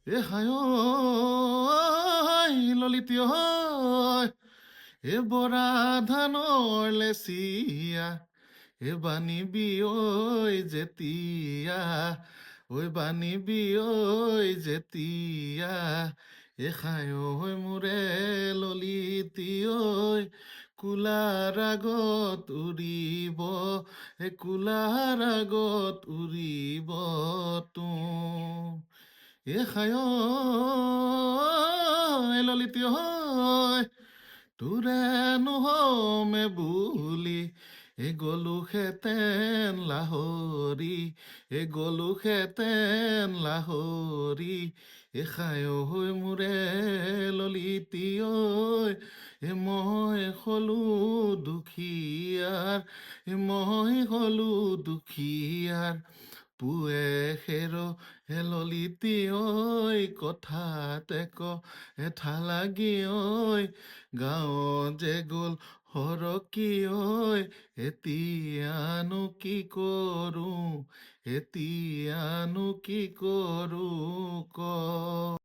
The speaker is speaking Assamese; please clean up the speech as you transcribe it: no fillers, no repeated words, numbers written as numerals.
এ হায় ললিতী হয় এ বৰা ধানৰ লেচিয়া এ বানিবি ঐ যেতিয়া ঐ বানিবি ঐ যেতিয়া এ খায় মোৰে ললিতী ঐ কুলাৰ আগত উৰিব কুলাৰ আগত উৰিব তুম এ খায় ললিতী হয় তোৰে নহমে বুলি গলোহেঁতেন লাহৰি গলোহেঁতেন লাহৰি খায় মোৰে ললিতী ঐ মই হলো দুখীয়াৰ মই হলো দুখীয়াৰ পুৱে খেৰ ললিতী ঐ কথাতে এঠা লাগি ঐ গাঁৱত যে গ'ল সৰকি ঐ এতিয়ানো কি কৰো এতিয়ানো কি কৰো ক